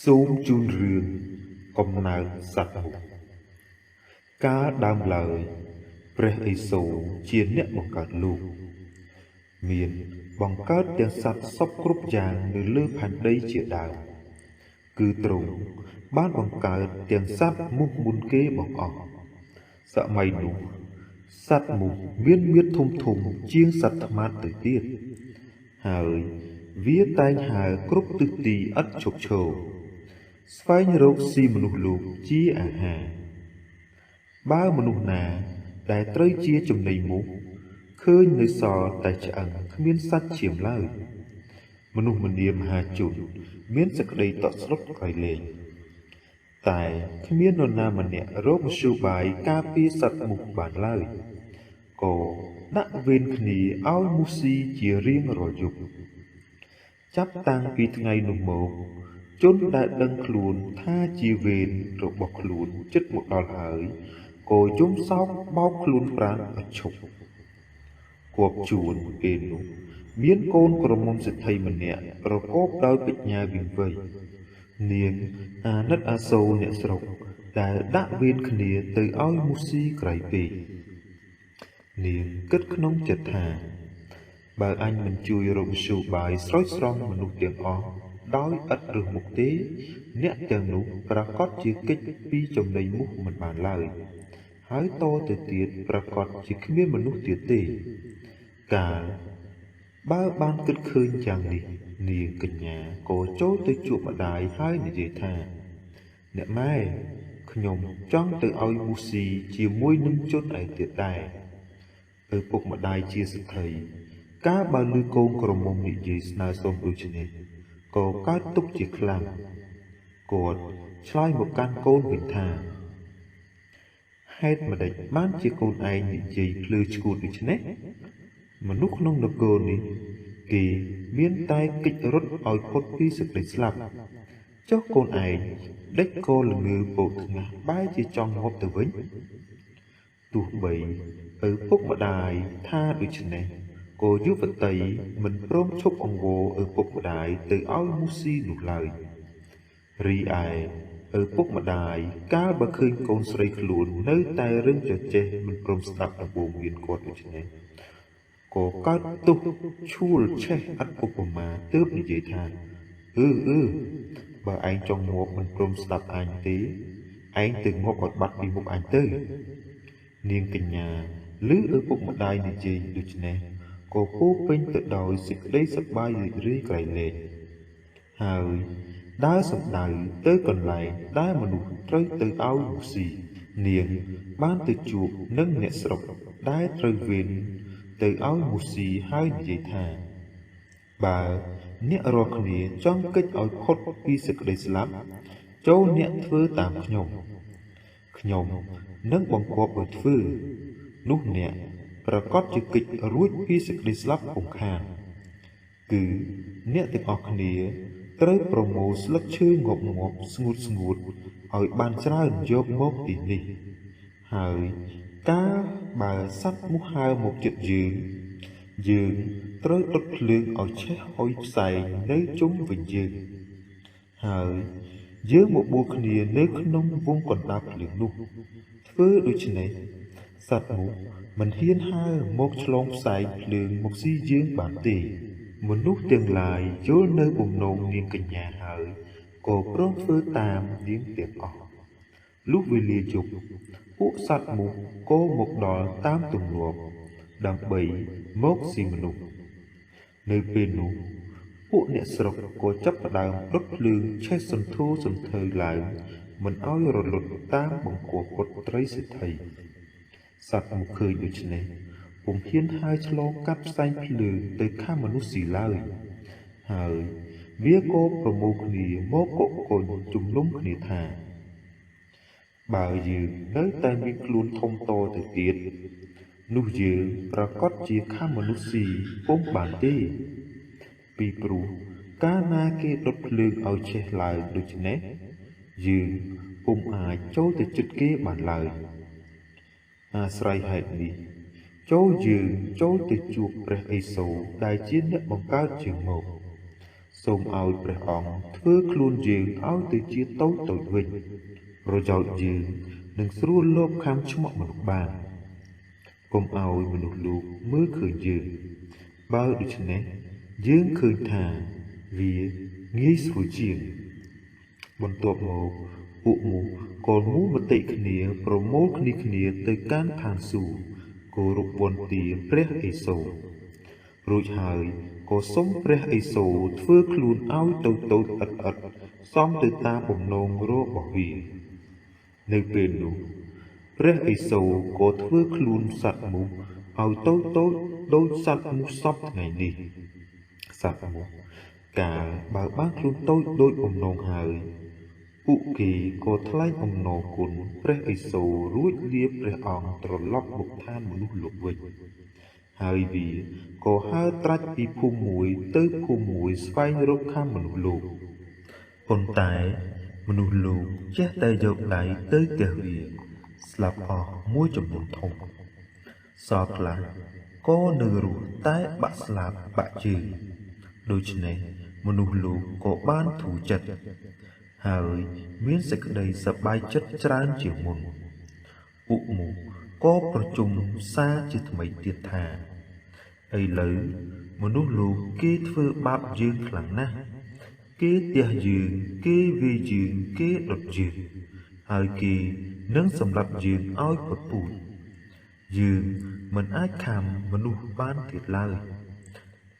សូមជូនរឿងកំណើតសត្វមុខកាលដើមឡើយព្រះឥសូរជាអ្នកបង្កើតលោកមានបង្កើតទាំងសត្វសពគ្រប់យ៉ាងនៅលើផែនដីជាដើមគឺទ្រង់បានបង្កើតទាំងសត្វមូសមុនគេបង្អស់សម័យនោះសត្វមូសមានមាឌធំជាងសត្វថ្មាទៅទៀតហើយវាតែងហើរគ្រប់ទិសទីឥតឈប់ឈរស្វែងរកស៊ីមនុស្សលោកជាអាហារបើមនុស្សណាដែលត្រូវជាចំណីមូសឃើញនៅសល់តែឆ្អឹងគ្មានសាច់ឈាមឡើយមនុស្សម្នាមហាជនមានសេចក្តីតក់ស្លុតក្រៃលែងតែគ្មាននរណាម្នាក់រកមធ្យោបាយការពារសត្វមូសបានឡើយក៏ដាក់វេនគ្នាឲ្យមូសស៊ីជារៀងរាល់យប់ចាប់តាំងពីថ្ងៃនោះមកជនដែលដឹងខ្លួនថាជាវេនរបស់ខ្លួនជិតមកដល់ហើយក៏យំសោកបោកខ្លួនប្រាណឥតឈប់គប់ជួនពេលនោះមានកូនក្រមុំសេដ្ឋីម្នាក់ប្រកបដោយបញ្ញាវិវ័យនាងអាណិតអាសូរអ្នកស្រុកដែលដាក់វេនគ្នាទៅឲ្យមូសស៊ីក្រៃពេកនាងគិតក្នុងចិត្តថាបើអញមិនជួយរកមធ្យោបាយស្រោចស្រង់មនុស្សទាំងអស់ដោយឥតរើសមុខទេអ្នកទាំងនោះប្រកាសជាគេចពីចំណីមូសមិនបានឡើយហើយតទៅទៀតប្រកាសជាគ្មានមនុស្សទៀតទេកាលបើបានគិតឃើញយ៉ាងនេះនាងកញ្ញាក៏ចូលទៅជួបម្ដាយហើយនិយាយថាអ្នកម៉ែខ្ញុំចង់ទៅឲ្យមូសស៊ីជាមួយនឹងជនឯទៀតដែរឪពុកម្ដាយជាសេដ្ឋីកាលបើឮកូនក្រមុំនិយាយស្នើសុំដូច្នេះក៏កើតទុក្ខជាខ្លាំងគាត់ឆ្លើយមកកាន់កូនវិញថាហេតុម្ដេចបានជាកូនឯងនិយាយភ្លឺឆ្កួតដូច្នេះមនុស្សក្នុងនគរនេះគេមានតែកិច្ចរត់ឲ្យផុតពីសេចក្តីស្លាប់ចុះកូនឯងដេចក៏ល្ងើពោតថ្ងាសបែរជាចង់ងាប់ទៅវិញទោះបីឪពុកម្ដាយថាដូច្នេះក៏យុវតីមិនព្រមឈប់អង្វរឪពុកម្ដាយទៅឲ្យមូសស៊ីនោះឡើយរីឯឪពុកម្ដាយកាលបើឃើញកូនស្រីខ្លួននៅតែរឹងចចេះមិនព្រមស្ដាប់ដំបូន្មានគាត់ដូច្នេះក៏កើតទុក្ខឈួលឆេះឥតឧបមាទើបនិយាយថាបើឯងចង់ងាប់មិនព្រមស្ដាប់អញទេឯងទៅងាប់ឲ្យបាត់ពីមុខអញទៅនាងកញ្ញាឮឪពុកម្ដាយនិយាយដូច្នេះក៏ពោពេញទៅដោយសេចក្តីសប្បាយរីករាយក្រៃលែងហើយដើរសំដៅទៅកន្លែងដែលមនុស្សត្រូវទៅឲ្យមូសស៊ីនាងបានទៅជួបនឹងអ្នកស្រុកដែលត្រូវវេនទៅឲ្យមូសស៊ីហើយនិយាយថាបើអ្នករាល់គ្នាចង់គេចឲ្យផុតពីសេចក្តីស្លាប់ចូលអ្នកធ្វើតាមខ្ញុំនឹងបង្គាប់ឲ្យធ្វើនោះអ្នកប្រកាសជាគេចរួចពីសេចក្តីស្លាប់ពុំខានគឺអ្នកទាំងអស់គ្នាត្រូវប្រមូលស្លឹកឈើងាប់ស្ងួតឲ្យបានច្រើនយកមកទីនេះហើយកាលបើសត្វមូសហើរមកជិតយើងត្រូវដុតភ្លើងឲ្យឆេះអុយផ្សែងនៅជុំវិញយើងហើយយើងមកបួលគ្នានៅក្នុងវងកណ្ដាលភ្លើងនោះធ្វើដូច្នេះសត្វមូសមិនហ៊ានហើរមកឆ្លងផ្សែងភ្លើងមកស៊ីយើងបានទេមនុស្សទាំងឡាយយល់នៅបំណងនាងកញ្ញាហើយក៏ព្រមធ្វើតាមនាងទាំងអស់លុះវេលាយប់ពួកសត្វមូសក៏មកដល់តាមទម្លាប់ដើម្បីមកស៊ីមនុស្សនៅពេលនោះពួកអ្នកស្រុកក៏ចាប់ផ្ដើមដុតភ្លើងឆេះសន្ធោសន្ធើឡើងមិនឲ្យរលត់តាមបង្គាប់ពុតត្រីសេដ្ឋីសត្វមូសឃើញដូច្នេះពុំហ៊ានហើរឆ្លងកាត់ផ្សែងភ្លើងទៅខាងមនុស្សស៊ីឡើយហើយវាក៏ប្រមូលគ្នាមកកកកុញជំនុំគ្នាថាបើយើងនៅតែមានខ្លួនធំតទៅទៀតនោះយើងប្រកាសជាខាងមនុស្សស៊ីពុំបានទេពីព្រោះកាលណាគេដុតភ្លើងឲ្យឆេះឡើងដូច្នេះយើងពុំអាចចូលទៅជិតគេបានឡើយអាស្រ័យហេតុនេះយើងចូលទៅជួបព្រះឥសូរដែលជាអ្នកបង្កើតជាងមក សូមឲ្យព្រះអង្គធ្វើខ្លួនយើងឲ្យទៅជាតូចតូចវិញប្រយោជន៍យើងនឹងស្រួលលបខំឆ្មក់មនុស្សបានកុំឲ្យមនុស្សលោកមើលឃើញយើងបើដូច្នេះយើងឃើញថាវាងាយស្រួលជាងបន្ទាប់មកពួកមូសក៏មូលមតិគ្នាប្រមូលគ្នាទៅកាន់ឋានសួគ៌គោរពវន្ទាព្រះឥសូររួចហើយក៏សុំព្រះឥសូរធ្វើខ្លួនឲ្យតូចៗឥតសមទៅតាមបំណងរបស់វានៅពេលនោះព្រះឥសូរក៏ធ្វើខ្លួនសត្វមូសឲ្យតូចដូចសត្វមូសសពថ្ងៃនេះសត្វមូសកាលបើបានខ្លួនតូចដូចបំណងហើយពួកគេក៏ថ្លែងអំណរគុណព្រះឥសូររួចលាព្រះអង្គត្រឡប់មកឋានមនុស្សលោកវិញហើយវាក៏ហើរត្រាច់ពីភូមិមួយទៅភូមិមួយស្វែងរកខាងមនុស្សលោកប៉ុន្តែមនុស្សលោកចេះតែយកដៃទៅទះវាស្លាប់អស់មួយចំនួនធំសល់ខ្លះក៏នៅរស់តែបាក់ស្លាប់បាក់ជើងដូច្នេះមនុស្សលោកក៏បានធូរចិត្តហើយមានសេចក្តីសប្បាយចិត្តច្រើនជាងមុនពួកមូសក៏ប្រជុំសារជាថ្មីទៀតថាឥឡូវមនុស្សលោកគេធ្វើបាបយើងខ្លាំងណាស់គេទះយើងគេវាយយើងគេដុតយើងហើយគេនឹងសម្លាប់យើងឲ្យពពូជយើងមិនអាចខំមនុស្សបានទៀតឡើយ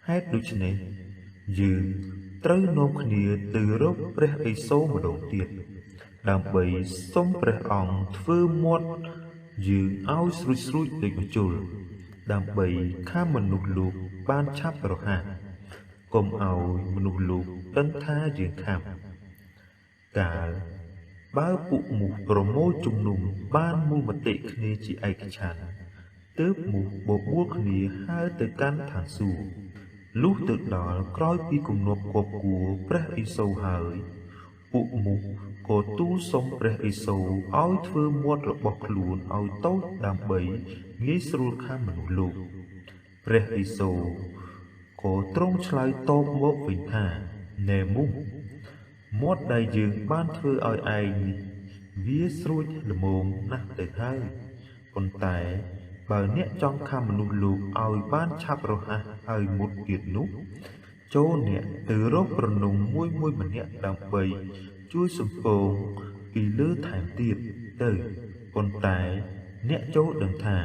ហេតុដូច្នេះយើងត្រូវនាំគ្នាទៅរកព្រះឥសូរម្ដងទៀតដើម្បីសុំព្រះអង្គធ្វើមាត់យើងឲ្យស្រួចដូចម្ជុលដើម្បីខាងមនុស្សលោកបានឆាប់រហ័សកុំឲ្យមនុស្សលោកដឹងថាយើងខាំកាលបើពួកមូសប្រមូលជំនុំបានមូលមតិគ្នាជាឯកច្ឆន្ទទើបមូសបបួលគ្នាហើរទៅកាន់ឋានសួគ៌លុះទៅដល់ក្រោយពីគំនាប់គប់គួរព្រះឥសូរហើយពួកមូសក៏ទូលសុំព្រះឥសូរឲ្យធ្វើមាត់របស់ខ្លួនឲ្យតូចដើម្បីងាយស្រួលខាងមនុស្សលោកព្រះឥសូរក៏ទ្រង់ឆ្លើយតបមកវិញថាណែមូសមាត់ដែលយើងបានធ្វើឲ្យឯងនេះវាស្រួចល្មមណាស់ទៅហើយប៉ុន្តែបើអ្នកចង់ខាំមនុស្សលោកឲ្យបានឆាប់រហ័សហើយមុតទៀតនោះចូលអ្នកទៅរកប្រណុំមួយម្នាក់ដើម្បីជួយសំពងពីលើថែមទៀតទៅប៉ុន្តែអ្នកចូលដឹងថា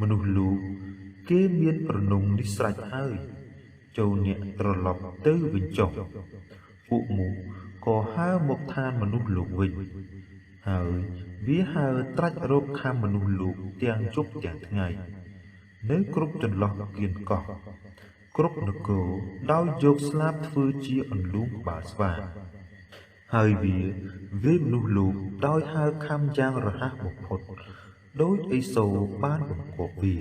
មនុស្សលោកគេមានប្រណុំនេះស្រេចហើយចូលអ្នកត្រឡប់ទៅវិញចុះពួកមូសក៏ហើរមកឋានមនុស្សលោកវិញហើយវាហើរត្រាច់រកខាំមនុស្សលោកទាំងយប់ទាំងថ្ងៃនៅគ្រប់ចន្លោះគៀនកោះគ្រប់នគរដោយយកស្លាបធ្វើជាអន្លូងក្បាលស្វាហើយវាវាមនុស្សលោកដោយហើរខាំយ៉ាងរហ័សបំផុតដោយឥសូរបានបង្គាប់វា